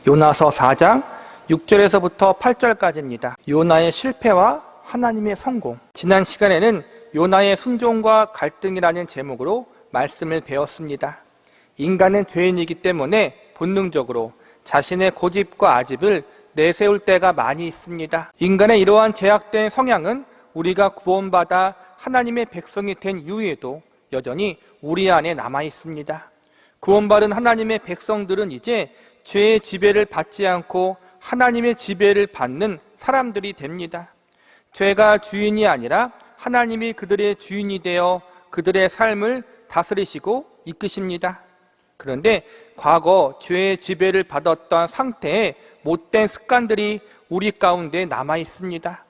요나서 4장 6절에서부터 8절까지입니다. 요나의 실패와 하나님의 성공. 지난 시간에는 요나의 순종과 갈등이라는 제목으로 말씀을 배웠습니다. 인간은 죄인이기 때문에 본능적으로 자신의 고집과 아집을 내세울 때가 많이 있습니다. 인간의 이러한 제약된 성향은 우리가 구원받아 하나님의 백성이 된 이후에도 여전히 우리 안에 남아 있습니다. 구원받은 하나님의 백성들은 이제 죄의 지배를 받지 않고 하나님의 지배를 받는 사람들이 됩니다. 죄가 주인이 아니라 하나님이 그들의 주인이 되어 그들의 삶을 다스리시고 이끄십니다. 그런데 과거 죄의 지배를 받았던 상태의 못된 습관들이 우리 가운데 남아 있습니다.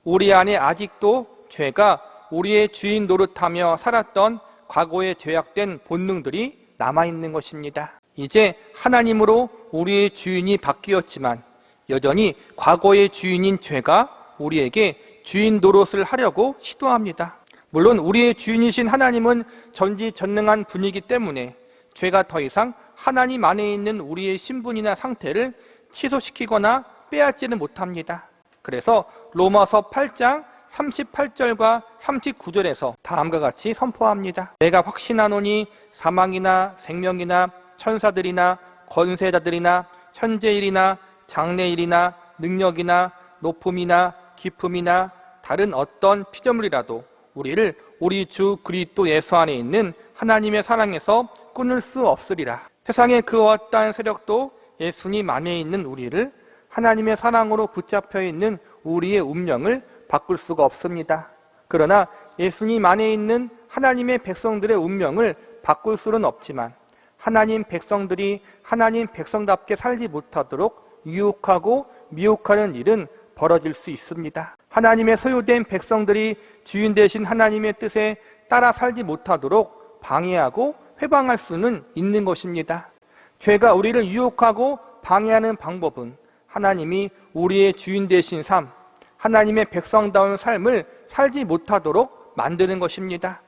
우리 안에 아직도 죄가 우리의 주인 노릇하며 살았던 과거의 죄악된 본능들이 남아있는 것입니다. 이제 하나님으로 우리의 주인이 바뀌었지만 여전히 과거의 주인인 죄가 우리에게 주인 노릇을 하려고 시도합니다. 물론 우리의 주인이신 하나님은 전지전능한 분이기 때문에 죄가 더 이상 하나님 안에 있는 우리의 신분이나 상태를 취소시키거나 빼앗지는 못합니다. 그래서 로마서 8장 38절과 39절에서 다음과 같이 선포합니다. 내가 확신하노니 사망이나 생명이나 천사들이나 권세자들이나 현재일이나 장래일이나 능력이나 높음이나 깊음이나 다른 어떤 피조물이라도 우리를 우리 주 그리스도 예수 안에 있는 하나님의 사랑에서 끊을 수 없으리라. 세상의 그 어떠한 세력도 예수님 안에 있는 우리를 하나님의 사랑으로 붙잡혀 있는 우리의 운명을 바꿀 수가 없습니다. 그러나 예수님 안에 있는 하나님의 백성들의 운명을 바꿀 수는 없지만 하나님 백성들이 하나님 백성답게 살지 못하도록 유혹하고 미혹하는 일은 벌어질 수 있습니다. 하나님의 소유된 백성들이 주인 되신 하나님의 뜻에 따라 살지 못하도록 방해하고 회방할 수는 있는 것입니다. 죄가 우리를 유혹하고 방해하는 방법은 하나님이 우리의 주인 되신 삶, 하나님의 백성다운 삶을 살지 못하도록 만드는 것입니다.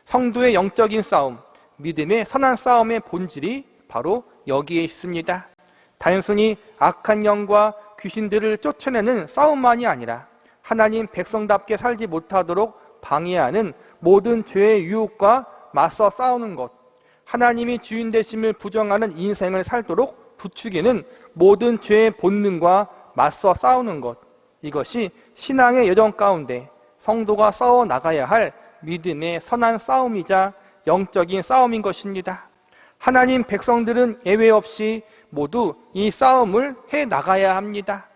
성도의 영적인 싸움, 믿음의 선한 싸움의 본질이 바로 여기에 있습니다. 단순히 악한 영과 귀신들을 쫓아내는 싸움만이 아니라 하나님 백성답게 살지 못하도록 방해하는 모든 죄의 유혹과 맞서 싸우는 것, 하나님이 주인 되심을 부정하는 인생을 살도록 부추기는 모든 죄의 본능과 맞서 싸우는 것, 이것이 신앙의 여정 가운데 성도가 싸워 나가야 할 믿음의 선한 싸움이자 영적인 싸움인 것입니다. 하나님 백성들은 예외 없이 모두 이 싸움을 해 나가야 합니다.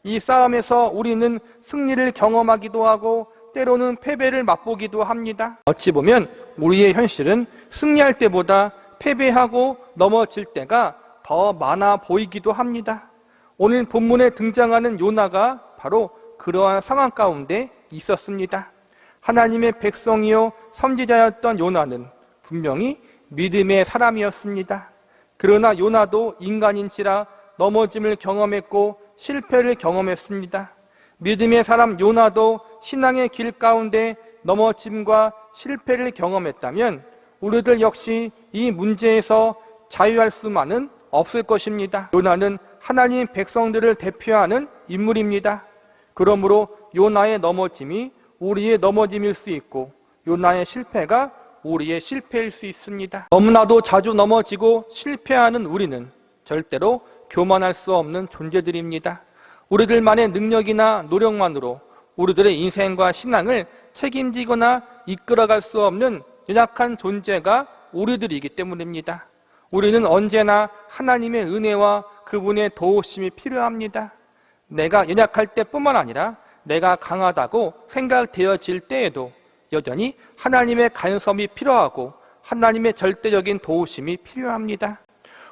이 싸움에서 우리는 승리를 경험하기도 하고 때로는 패배를 맛보기도 합니다. 어찌 보면 우리의 현실은 승리할 때보다 패배하고 넘어질 때가 더 많아 보이기도 합니다. 오늘 본문에 등장하는 요나가 바로 그러한 상황 가운데 있었습니다. 하나님의 백성이요 선지자였던 요나는 분명히 믿음의 사람이었습니다. 그러나 요나도 인간인지라 넘어짐을 경험했고 실패를 경험했습니다. 믿음의 사람 요나도 신앙의 길 가운데 넘어짐과 실패를 경험했다면 우리들 역시 이 문제에서 자유할 수만은 없을 것입니다. 요나는 하나님 백성들을 대표하는 인물입니다. 그러므로 요나의 넘어짐이 우리의 넘어짐일 수 있고 요나의 실패가 우리의 실패일 수 있습니다. 너무나도 자주 넘어지고 실패하는 우리는 절대로 교만할 수 없는 존재들입니다. 우리들만의 능력이나 노력만으로 우리들의 인생과 신앙을 책임지거나 이끌어갈 수 없는 연약한 존재가 우리들이기 때문입니다. 우리는 언제나 하나님의 은혜와 그분의 도우심이 필요합니다. 내가 연약할 때뿐만 아니라 내가 강하다고 생각되어질 때에도 여전히 하나님의 간섭이 필요하고 하나님의 절대적인 도우심이 필요합니다.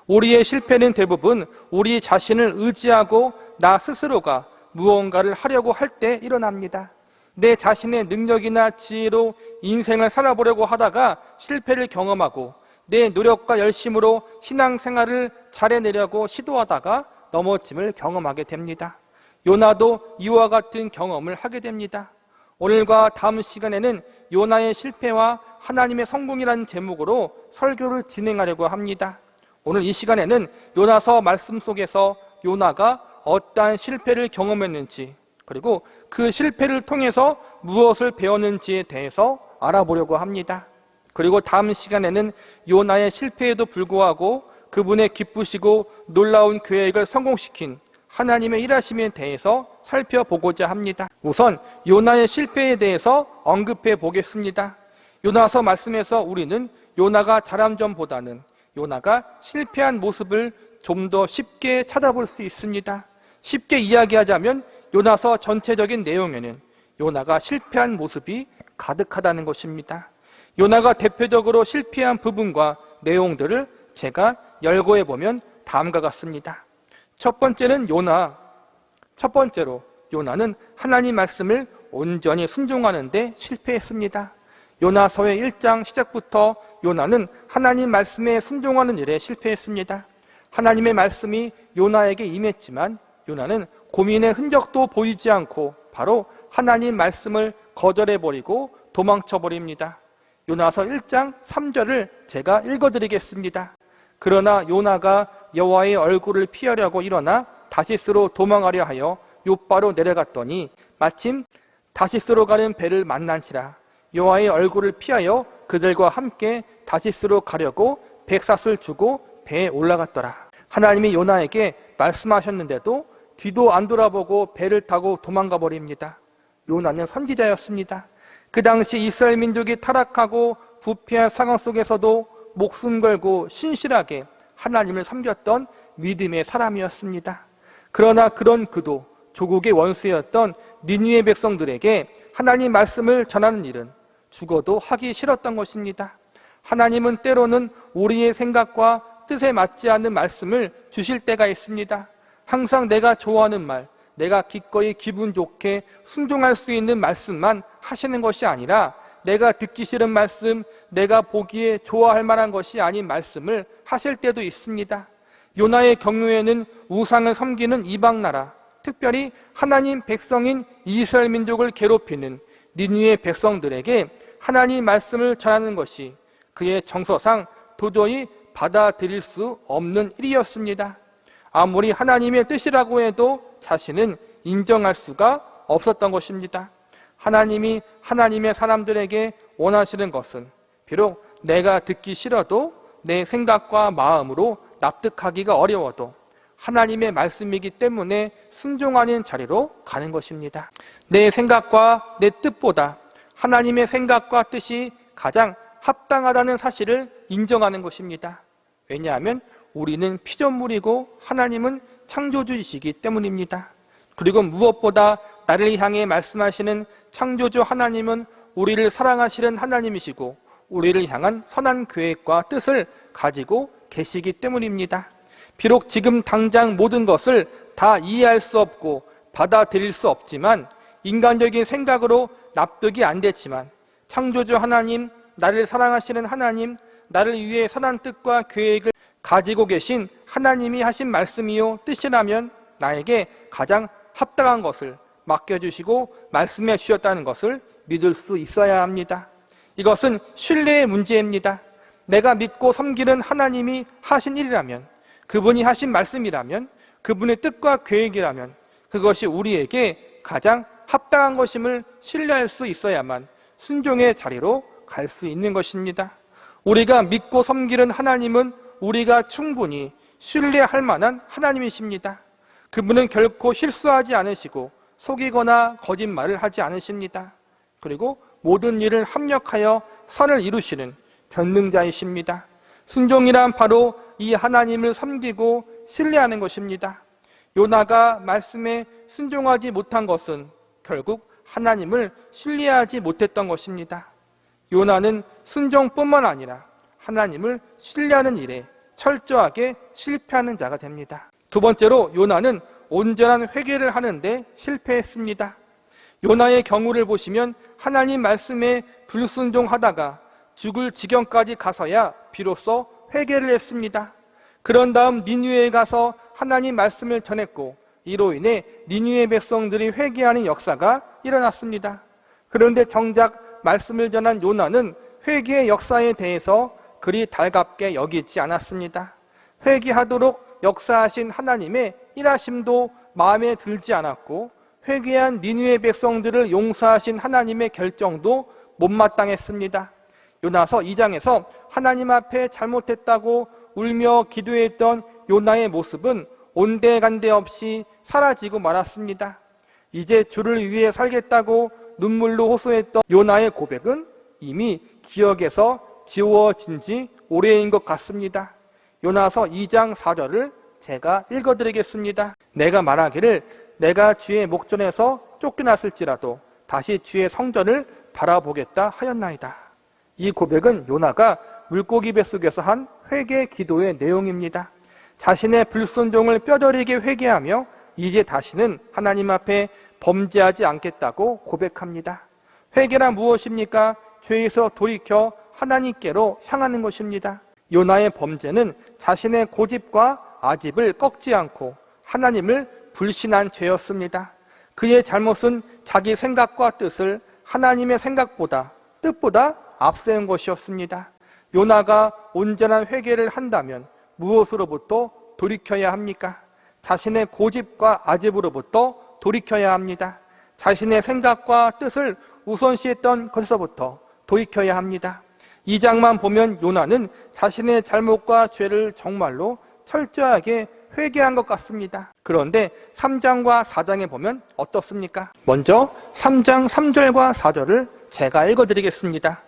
우리의 실패는 대부분 우리 자신을 의지하고 나 스스로가 무언가를 하려고 할 때 일어납니다. 내 자신의 능력이나 지혜로 인생을 살아보려고 하다가 실패를 경험하고 내 노력과 열심으로 신앙생활을 잘해내려고 시도하다가 넘어짐을 경험하게 됩니다. 요나도 이와 같은 경험을 하게 됩니다. 오늘과 다음 시간에는 요나의 실패와 하나님의 성공이라는 제목으로 설교를 진행하려고 합니다. 오늘 이 시간에는 요나서 말씀 속에서 요나가 어떠한 실패를 경험했는지, 그리고 그 실패를 통해서 무엇을 배웠는지에 대해서 알아보려고 합니다. 그리고 다음 시간에는 요나의 실패에도 불구하고 그분의 기쁘시고 놀라운 계획을 성공시킨 하나님의 일하심에 대해서 살펴보고자 합니다. 우선 요나의 실패에 대해서 언급해 보겠습니다. 요나서 말씀에서 우리는 요나가 잘한 점보다는 요나가 실패한 모습을 좀 더 쉽게 찾아볼 수 있습니다. 쉽게 이야기하자면 요나서 전체적인 내용에는 요나가 실패한 모습이 가득하다는 것입니다. 요나가 대표적으로 실패한 부분과 내용들을 제가 열거해 보면 다음과 같습니다. 첫 번째로 요나는 하나님 말씀을 온전히 순종하는데 실패했습니다. 요나서의 1장 시작부터 요나는 하나님 말씀에 순종하는 일에 실패했습니다. 하나님의 말씀이 요나에게 임했지만 요나는 고민의 흔적도 보이지 않고 바로 하나님 말씀을 거절해버리고 도망쳐버립니다. 요나서 1장 3절을 제가 읽어드리겠습니다. 그러나 요나가 여호와의 얼굴을 피하려고 일어나 다시스로 도망하려 하여 욥바로 내려갔더니 마침 다시스로 가는 배를 만난지라. 여호와의 얼굴을 피하여 그들과 함께 다시스로 가려고 백삿을 주고 배에 올라갔더라. 하나님이 요나에게 말씀하셨는데도 뒤도 안 돌아보고 배를 타고 도망가 버립니다. 요나는 선지자였습니다. 그 당시 이스라엘 민족이 타락하고 부패한 상황 속에서도 목숨 걸고 신실하게 하나님을 섬겼던 믿음의 사람이었습니다. 그러나 그런 그도 조국의 원수였던 니느웨 백성들에게 하나님 말씀을 전하는 일은 죽어도 하기 싫었던 것입니다. 하나님은 때로는 우리의 생각과 뜻에 맞지 않는 말씀을 주실 때가 있습니다. 항상 내가 좋아하는 말, 내가 기꺼이 기분 좋게 순종할 수 있는 말씀만 하시는 것이 아니라 내가 듣기 싫은 말씀, 내가 보기에 좋아할 만한 것이 아닌 말씀을 하실 때도 있습니다. 요나의 경우에는 우상을 섬기는 이방나라, 특별히 하나님 백성인 이스라엘 민족을 괴롭히는 니느웨 백성들에게 하나님 말씀을 전하는 것이 그의 정서상 도저히 받아들일 수 없는 일이었습니다. 아무리 하나님의 뜻이라고 해도 자신은 인정할 수가 없었던 것입니다. 하나님이 하나님의 사람들에게 원하시는 것은 비록 내가 듣기 싫어도 내 생각과 마음으로 납득하기가 어려워도 하나님의 말씀이기 때문에 순종하는 자리로 가는 것입니다. 내 생각과 내 뜻보다 하나님의 생각과 뜻이 가장 합당하다는 사실을 인정하는 것입니다. 왜냐하면 우리는 피조물이고 하나님은 창조주이시기 때문입니다. 그리고 무엇보다 나를 향해 말씀하시는 창조주 하나님은 우리를 사랑하시는 하나님이시고 우리를 향한 선한 계획과 뜻을 가지고 계시기 때문입니다. 비록 지금 당장 모든 것을 다 이해할 수 없고 받아들일 수 없지만 인간적인 생각으로 납득이 안 됐지만 창조주 하나님, 나를 사랑하시는 하나님, 나를 위해 선한 뜻과 계획을 가지고 계신 하나님이 하신 말씀이요 뜻이라면 나에게 가장 합당한 것을 맡겨주시고 말씀해 주셨다는 것을 믿을 수 있어야 합니다. 이것은 신뢰의 문제입니다. 내가 믿고 섬기는 하나님이 하신 일이라면, 그분이 하신 말씀이라면, 그분의 뜻과 계획이라면 그것이 우리에게 가장 합당한 것임을 신뢰할 수 있어야만 순종의 자리로 갈 수 있는 것입니다. 우리가 믿고 섬기는 하나님은 우리가 충분히 신뢰할 만한 하나님이십니다. 그분은 결코 실수하지 않으시고 속이거나 거짓말을 하지 않으십니다. 그리고 모든 일을 합력하여 선을 이루시는 전능자이십니다. 순종이란 바로 이 하나님을 섬기고 신뢰하는 것입니다. 요나가 말씀에 순종하지 못한 것은 결국 하나님을 신뢰하지 못했던 것입니다. 요나는 순종뿐만 아니라 하나님을 신뢰하는 일에 철저하게 실패하는 자가 됩니다. 두 번째로 요나는 온전한 회개를 하는데 실패했습니다. 요나의 경우를 보시면 하나님 말씀에 불순종하다가 죽을 지경까지 가서야 비로소 회개를 했습니다. 그런 다음 니느웨에 가서 하나님 말씀을 전했고 이로 인해 니느웨 백성들이 회개하는 역사가 일어났습니다. 그런데 정작 말씀을 전한 요나는 회개의 역사에 대해서 그리 달갑게 여기지 않았습니다. 회개하도록 역사하신 하나님의 일하심도 마음에 들지 않았고 회개한 니느웨 백성들을 용서하신 하나님의 결정도 못마땅했습니다. 요나서 2장에서 하나님 앞에 잘못했다고 울며 기도했던 요나의 모습은 온데간데 없이 사라지고 말았습니다. 이제 주를 위해 살겠다고 눈물로 호소했던 요나의 고백은 이미 기억에서 지워진 지 오래인 것 같습니다. 요나서 2장 4절을 제가 읽어드리겠습니다. 내가 말하기를 내가 주의 목전에서 쫓겨났을지라도 다시 주의 성전을 바라보겠다 하였나이다. 이 고백은 요나가 물고기 뱃속에서 한 회개 기도의 내용입니다. 자신의 불순종을 뼈저리게 회개하며 이제 다시는 하나님 앞에 범죄하지 않겠다고 고백합니다. 회개란 무엇입니까? 죄에서 돌이켜 하나님께로 향하는 것입니다. 요나의 범죄는 자신의 고집과 아집을 꺾지 않고 하나님을 불신한 죄였습니다. 그의 잘못은 자기 생각과 뜻을 하나님의 생각보다 뜻보다 앞세운 것이었습니다. 요나가 온전한 회개를 한다면 무엇으로부터 돌이켜야 합니까? 자신의 고집과 아집으로부터 돌이켜야 합니다. 자신의 생각과 뜻을 우선시했던 것에서부터 돌이켜야 합니다. 2장만 보면 요나는 자신의 잘못과 죄를 정말로 철저하게 회개한 것 같습니다. 그런데 3장과 4장에 보면 어떻습니까? 먼저 3장 3절과 4절을 제가 읽어드리겠습니다.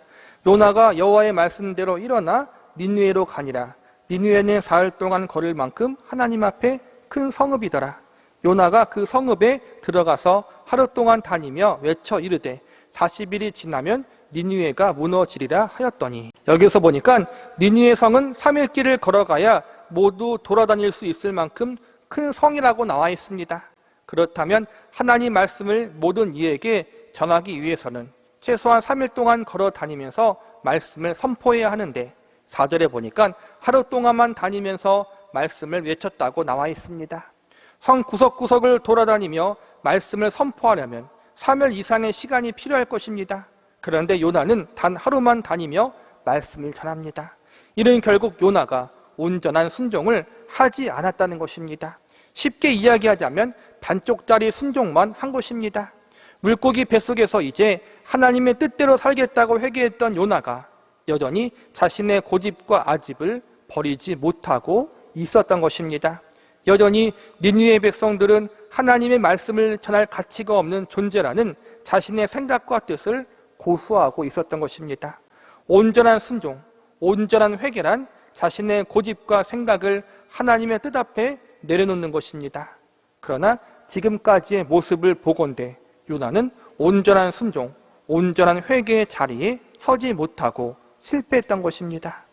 요나가 여호와의 말씀대로 일어나 니느웨로 가니라. 니느웨는 사흘 동안 걸을 만큼 하나님 앞에 큰 성읍이더라. 요나가 그 성읍에 들어가서 하루 동안 다니며 외쳐 이르되 40일이 지나면 니느웨가 무너지리라 하였더니, 여기서 보니까 니느웨 성은 3일 길을 걸어가야 모두 돌아다닐 수 있을 만큼 큰 성이라고 나와 있습니다. 그렇다면 하나님 말씀을 모든 이에게 전하기 위해서는 최소한 3일 동안 걸어 다니면서 말씀을 선포해야 하는데 4절에 보니까 하루 동안만 다니면서 말씀을 외쳤다고 나와 있습니다. 성 구석구석을 돌아다니며 말씀을 선포하려면 3일 이상의 시간이 필요할 것입니다. 그런데 요나는 단 하루만 다니며 말씀을 전합니다. 이는 결국 요나가 온전한 순종을 하지 않았다는 것입니다. 쉽게 이야기하자면 반쪽짜리 순종만 한 것입니다. 물고기 뱃속에서 이제 하나님의 뜻대로 살겠다고 회개했던 요나가 여전히 자신의 고집과 아집을 버리지 못하고 있었던 것입니다. 여전히 니느웨 백성들은 하나님의 말씀을 전할 가치가 없는 존재라는 자신의 생각과 뜻을 고수하고 있었던 것입니다. 온전한 순종, 온전한 회개란 자신의 고집과 생각을 하나님의 뜻 앞에 내려놓는 것입니다. 그러나 지금까지의 모습을 보건대 요나는 온전한 순종, 온전한 회개의 자리에 서지 못하고 실패했던 것입니다.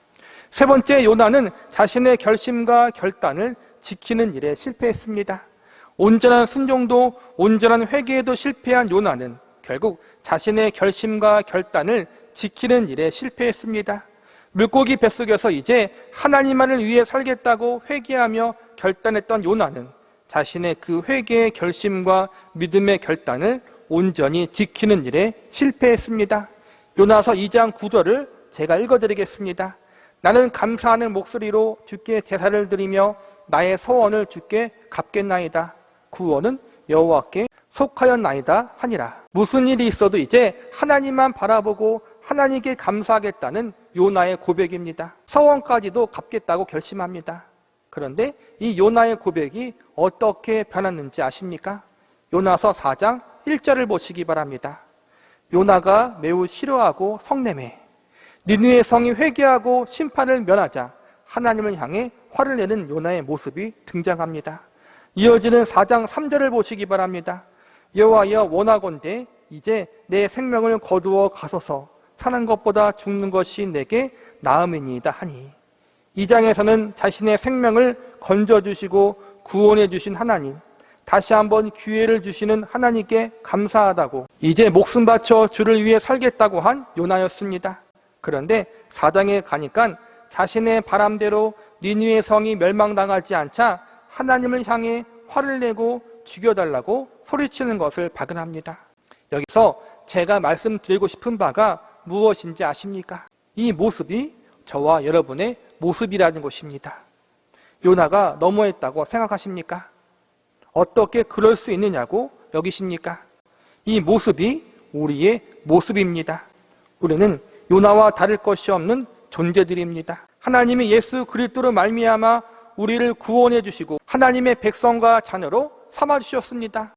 세 번째, 요나는 자신의 결심과 결단을 지키는 일에 실패했습니다. 온전한 순종도 온전한 회개에도 실패한 요나는 결국 자신의 결심과 결단을 지키는 일에 실패했습니다. 물고기 뱃속에서 이제 하나님만을 위해 살겠다고 회개하며 결단했던 요나는 자신의 그 회개의 결심과 믿음의 결단을 온전히 지키는 일에 실패했습니다. 요나서 2장 9절을 제가 읽어드리겠습니다. 나는 감사하는 목소리로 주께 제사를 드리며 나의 소원을 주께 갚겠나이다. 구원은 여호와께 속하였나이다 하니라. 무슨 일이 있어도 이제 하나님만 바라보고 하나님께 감사하겠다는 요나의 고백입니다. 서원까지도 갚겠다고 결심합니다. 그런데 이 요나의 고백이 어떻게 변했는지 아십니까? 요나서 4장 1절을 보시기 바랍니다. 요나가 매우 싫어하고 성내매 니느웨 성이 회개하고 심판을 면하자 하나님을 향해 화를 내는 요나의 모습이 등장합니다. 이어지는 4장 3절을 보시기 바랍니다. 여호와여 원하건대 이제 내 생명을 거두어 가소서 사는 것보다 죽는 것이 내게 나음이니이다 하니, 이 장에서는 자신의 생명을 건져주시고 구원해 주신 하나님, 다시 한번 기회를 주시는 하나님께 감사하다고 이제 목숨 바쳐 주를 위해 살겠다고 한 요나였습니다. 그런데 4장에 가니까 자신의 바람대로 니느웨 성이 멸망당하지 않자 하나님을 향해 화를 내고 죽여달라고 소리치는 것을 발견합니다. 여기서 제가 말씀드리고 싶은 바가 무엇인지 아십니까? 이 모습이 저와 여러분의 모습이라는 것입니다. 요나가 너무했다고 생각하십니까? 어떻게 그럴 수 있느냐고 여기십니까? 이 모습이 우리의 모습입니다. 우리는 요나와 다를 것이 없는 존재들입니다. 하나님이 예수 그리스도로 말미암아 우리를 구원해 주시고 하나님의 백성과 자녀로 삼아 주셨습니다.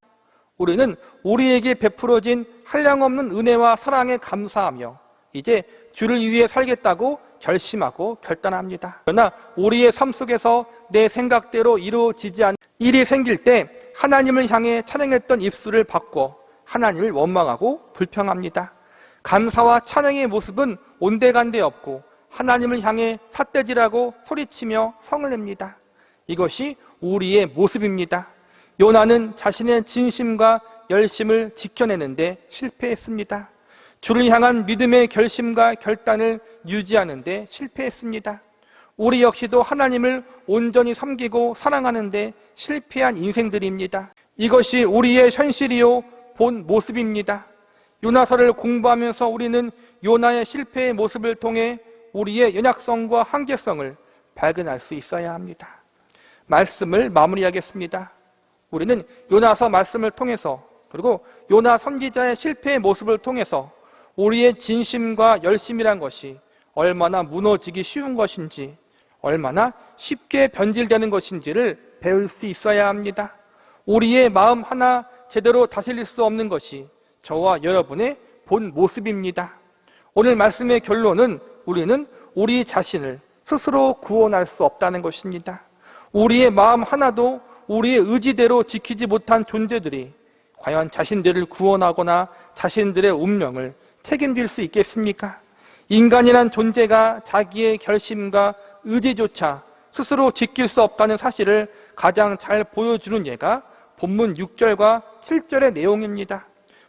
우리는 우리에게 베풀어진 한량없는 은혜와 사랑에 감사하며 이제 주를 위해 살겠다고 결심하고 결단합니다. 그러나 우리의 삶 속에서 내 생각대로 이루어지지 않는 일이 생길 때 하나님을 향해 찬양했던 입술을 바꿔 하나님을 원망하고 불평합니다. 감사와 찬양의 모습은 온데간데 없고 하나님을 향해 삿대질하고 소리치며 성을 냅니다. 이것이 우리의 모습입니다. 요나는 자신의 진심과 열심을 지켜내는데 실패했습니다. 주를 향한 믿음의 결심과 결단을 유지하는데 실패했습니다. 우리 역시도 하나님을 온전히 섬기고 사랑하는데 실패한 인생들입니다. 이것이 우리의 현실이요 본 모습입니다. 요나서를 공부하면서 우리는 요나의 실패의 모습을 통해 우리의 연약성과 한계성을 발견할 수 있어야 합니다. 말씀을 마무리하겠습니다. 우리는 요나서 말씀을 통해서 그리고 요나 선지자의 실패의 모습을 통해서 우리의 진심과 열심이란 것이 얼마나 무너지기 쉬운 것인지 얼마나 쉽게 변질되는 것인지를 배울 수 있어야 합니다. 우리의 마음 하나 제대로 다스릴 수 없는 것이 저와 여러분의 본 모습입니다. 오늘 말씀의 결론은 우리는 우리 자신을 스스로 구원할 수 없다는 것입니다. 우리의 마음 하나도 우리의 의지대로 지키지 못한 존재들이 과연 자신들을 구원하거나 자신들의 운명을 책임질 수 있겠습니까? 인간이란 존재가 자기의 결심과 의지조차 스스로 지킬 수 없다는 사실을 가장 잘 보여주는 예가 본문 6절과 7절의 내용입니다.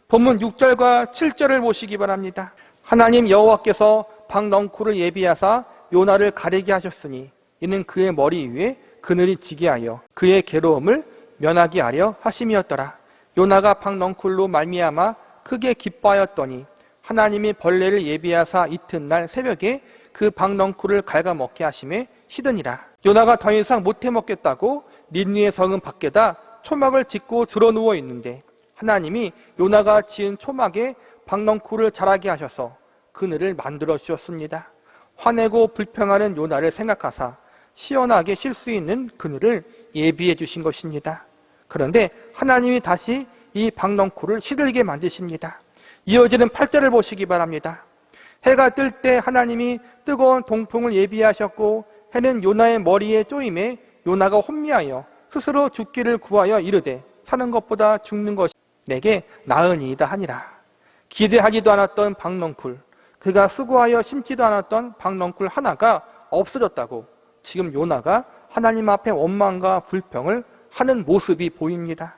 본문 6절과 7절을 보시기 바랍니다. 하나님 여호와께서 박넝쿨을 예비하사 요나를 가리게 하셨으니 이는 그의 머리 위에 그늘이 지게 하여 그의 괴로움을 면하게 하려 하심이었더라. 요나가 박넝쿨로 말미암아 크게 기뻐하였더니 하나님이 벌레를 예비하사 이튿날 새벽에 그 박넝쿨을 갉아먹게 하심에 시드니라. 요나가 더 이상 못해 먹겠다고 닌니의 성은 밖에다 초막을 짓고 드러누워 있는데 하나님이 요나가 지은 초막에 박넝쿨을 자라게 하셔서 그늘을 만들어 주셨습니다. 화내고 불평하는 요나를 생각하사 시원하게 쉴 수 있는 그늘을 예비해 주신 것입니다. 그런데 하나님이 다시 이 박넝쿨을 시들게 만드십니다. 이어지는 8절을 보시기 바랍니다. 해가 뜰 때 하나님이 뜨거운 동풍을 예비하셨고 해는 요나의 머리에 쪼임에 요나가 혼미하여 스스로 죽기를 구하여 이르되 사는 것보다 죽는 것이 내게 나으니이다 하니라. 기대하지도 않았던 박넝쿨, 그가 수고하여 심지도 않았던 박넝쿨 하나가 없어졌다고 지금 요나가 하나님 앞에 원망과 불평을 하는 모습이 보입니다.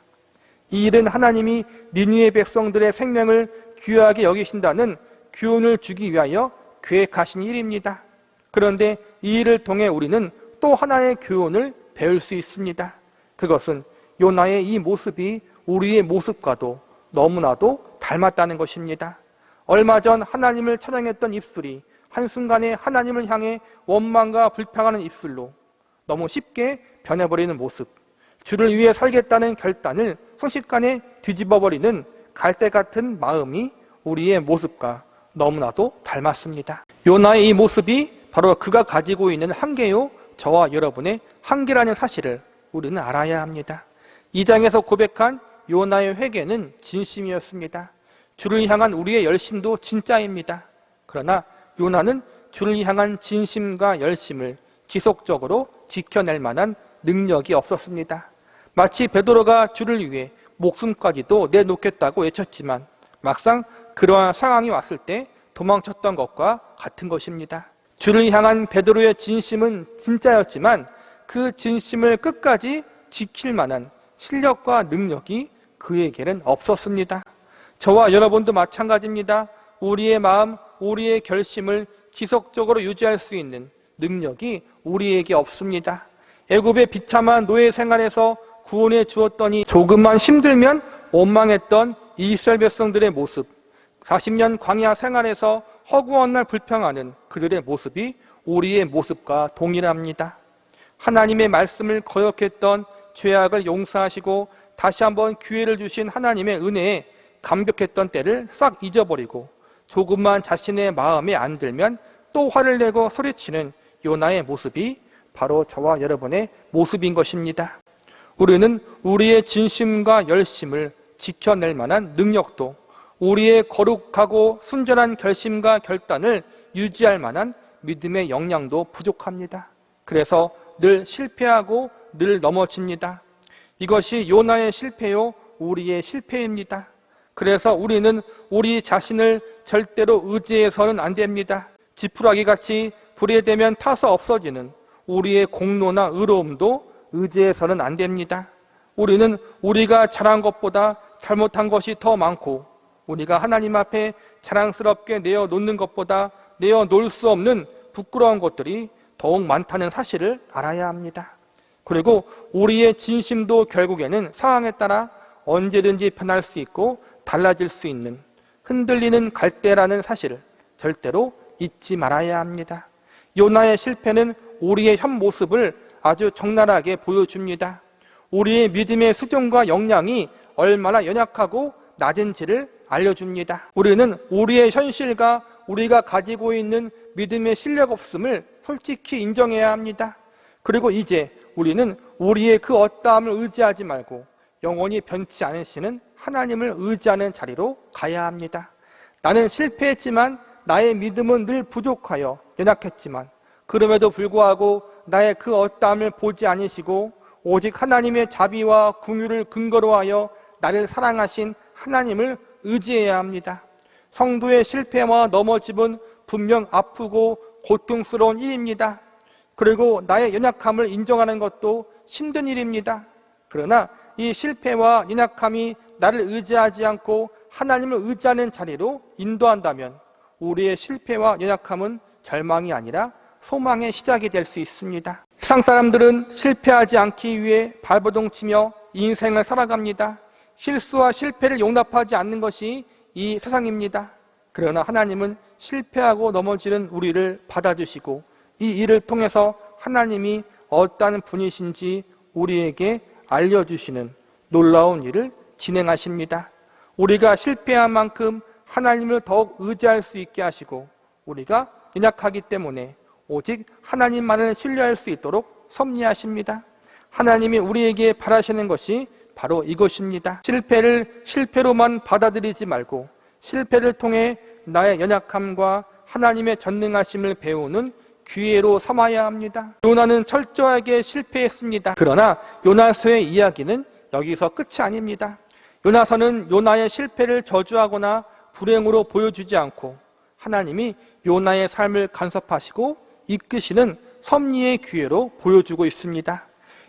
이 일은 하나님이 니느웨 백성들의 생명을 귀하게 여기신다는 교훈을 주기 위하여 계획하신 일입니다. 그런데 이 일을 통해 우리는 또 하나의 교훈을 배울 수 있습니다. 그것은 요나의 이 모습이 우리의 모습과도 너무나도 닮았다는 것입니다. 얼마 전 하나님을 찬양했던 입술이 한순간에 하나님을 향해 원망과 불평하는 입술로 너무 쉽게 변해버리는 모습, 주를 위해 살겠다는 결단을 순식간에 뒤집어버리는 갈대 같은 마음이 우리의 모습과 너무나도 닮았습니다. 요나의 이 모습이 바로 그가 가지고 있는 한계요 저와 여러분의 한계라는 사실을 우리는 알아야 합니다. 2장에서 고백한 요나의 회개는 진심이었습니다. 주를 향한 우리의 열심도 진짜입니다. 그러나 요나는 주를 향한 진심과 열심을 지속적으로 지켜낼 만한 능력이 없었습니다. 마치 베드로가 주를 위해 목숨까지도 내놓겠다고 외쳤지만 막상 그러한 상황이 왔을 때 도망쳤던 것과 같은 것입니다. 주를 향한 베드로의 진심은 진짜였지만 그 진심을 끝까지 지킬 만한 실력과 능력이 그에게는 없었습니다. 저와 여러분도 마찬가지입니다. 우리의 마음, 우리의 결심을 지속적으로 유지할 수 있는 능력이 우리에게 없습니다. 애굽의 비참한 노예 생활에서 구원해 주었더니 조금만 힘들면 원망했던 이스라엘 백성들의 모습, 40년 광야 생활에서 허구한 날 불평하는 그들의 모습이 우리의 모습과 동일합니다. 하나님의 말씀을 거역했던 죄악을 용서하시고 다시 한번 기회를 주신 하나님의 은혜에 감격했던 때를 싹 잊어버리고 조금만 자신의 마음에 안 들면 또 화를 내고 소리치는 요나의 모습이 바로 저와 여러분의 모습인 것입니다. 우리는 우리의 진심과 열심을 지켜낼 만한 능력도, 우리의 거룩하고 순전한 결심과 결단을 유지할 만한 믿음의 역량도 부족합니다. 그래서 늘 실패하고 늘 넘어집니다. 이것이 요나의 실패요, 우리의 실패입니다. 그래서 우리는 우리 자신을 절대로 의지해서는 안 됩니다. 지푸라기 같이 불에 대면 타서 없어지는 우리의 공로나 의로움도 의지해서는 안 됩니다. 우리는 우리가 잘한 것보다 잘못한 것이 더 많고, 우리가 하나님 앞에 자랑스럽게 내어놓는 것보다 내어놓을 수 없는 부끄러운 것들이 더욱 많다는 사실을 알아야 합니다. 그리고 우리의 진심도 결국에는 상황에 따라 언제든지 변할 수 있고 달라질 수 있는 흔들리는 갈대라는 사실을 절대로 잊지 말아야 합니다. 요나의 실패는 우리의 현 모습을 아주 적나라하게 보여줍니다. 우리의 믿음의 수준과 역량이 얼마나 연약하고 낮은지를 알려줍니다. 우리는 우리의 현실과 우리가 가지고 있는 믿음의 실력 없음을 솔직히 인정해야 합니다. 그리고 이제 우리는 우리의 그 어떠함을 의지하지 말고 영원히 변치 않으시는 하나님을 의지하는 자리로 가야 합니다. 나는 실패했지만 나의 믿음은 늘 부족하여 연약했지만 그럼에도 불구하고 나의 그 어떠함을 보지 않으시고 오직 하나님의 자비와 긍휼을 근거로 하여 나를 사랑하신 하나님을 의지해야 합니다. 성도의 실패와 넘어짐은 분명 아프고 고통스러운 일입니다. 그리고 나의 연약함을 인정하는 것도 힘든 일입니다. 그러나 이 실패와 연약함이 나를 의지하지 않고 하나님을 의지하는 자리로 인도한다면 우리의 실패와 연약함은 절망이 아니라 소망의 시작이 될 수 있습니다. 세상 사람들은 실패하지 않기 위해 발버둥치며 인생을 살아갑니다. 실수와 실패를 용납하지 않는 것이 이 세상입니다. 그러나 하나님은 실패하고 넘어지는 우리를 받아주시고 이 일을 통해서 하나님이 어떠한 분이신지 우리에게 알려주시는 놀라운 일을 진행하십니다. 우리가 실패한 만큼 하나님을 더욱 의지할 수 있게 하시고 우리가 연약하기 때문에 오직 하나님만을 신뢰할 수 있도록 섭리하십니다. 하나님이 우리에게 바라시는 것이 바로 이것입니다. 실패를 실패로만 받아들이지 말고 실패를 통해 나의 연약함과 하나님의 전능하심을 배우는 기회로 삼아야 합니다. 요나는 철저하게 실패했습니다. 그러나 요나서의 이야기는 여기서 끝이 아닙니다. 요나서는 요나의 실패를 저주하거나 불행으로 보여주지 않고 하나님이 요나의 삶을 간섭하시고 이끄시는 섭리의 기회로 보여주고 있습니다.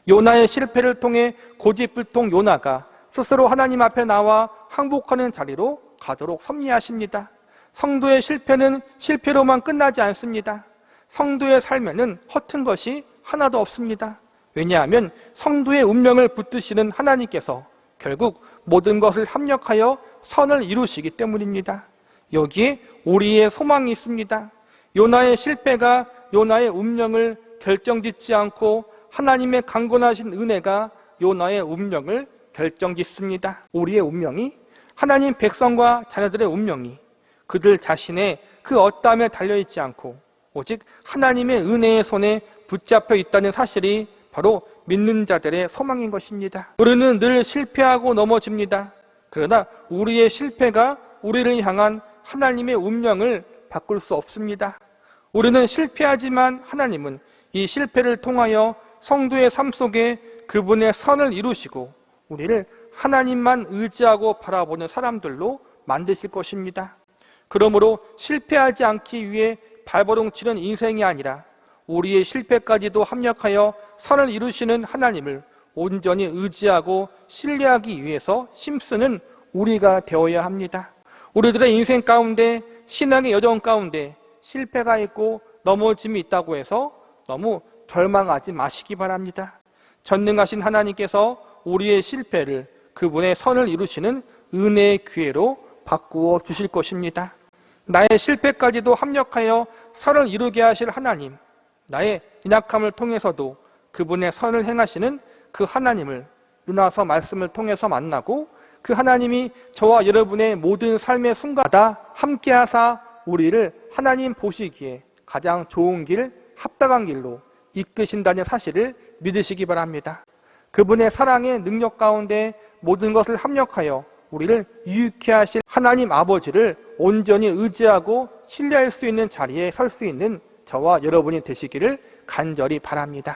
요나의 실패를 통해 고집불통 요나가 스스로 하나님 앞에 나와 항복하는 자리로 가도록 섭리하십니다. 성도의 실패는 실패로만 끝나지 않습니다. 성도의 삶에는 허튼 것이 하나도 없습니다. 왜냐하면 성도의 운명을 붙드시는 하나님께서 결국 모든 것을 합력하여 선을 이루시기 때문입니다. 여기에 우리의 소망이 있습니다. 요나의 실패가 요나의 운명을 결정짓지 않고 하나님의 강권하신 은혜가 요나의 운명을 결정짓습니다. 우리의 운명이 하나님 백성과 자녀들의 운명이 그들 자신의 그 어떠함에 달려있지 않고 오직 하나님의 은혜의 손에 붙잡혀 있다는 사실이 바로 믿는 자들의 소망인 것입니다. 우리는 늘 실패하고 넘어집니다. 그러나 우리의 실패가 우리를 향한 하나님의 운명을 바꿀 수 없습니다. 우리는 실패하지만 하나님은 이 실패를 통하여 성도의 삶 속에 그분의 선을 이루시고 우리를 하나님만 의지하고 바라보는 사람들로 만드실 것입니다. 그러므로 실패하지 않기 위해 발버둥치는 인생이 아니라 우리의 실패까지도 합력하여 선을 이루시는 하나님을 온전히 의지하고 신뢰하기 위해서 힘쓰는 우리가 되어야 합니다. 우리들의 인생 가운데 신앙의 여정 가운데 실패가 있고 넘어짐이 있다고 해서 너무 절망하지 마시기 바랍니다. 전능하신 하나님께서 우리의 실패를 그분의 선을 이루시는 은혜의 기회로 바꾸어 주실 것입니다. 나의 실패까지도 합력하여 선을 이루게 하실 하나님, 나의 연약함을 통해서도 그분의 선을 행하시는 그 하나님을 누나서 말씀을 통해서 만나고 그 하나님이 저와 여러분의 모든 삶의 순간마다 함께하사 우리를 하나님 보시기에 가장 좋은 길, 합당한 길로 이끄신다는 사실을 믿으시기 바랍니다. 그분의 사랑의 능력 가운데 모든 것을 합력하여 우리를 유익해 하실 하나님 아버지를 온전히 의지하고 신뢰할 수 있는 자리에 설 수 있는 저와 여러분이 되시기를 간절히 바랍니다.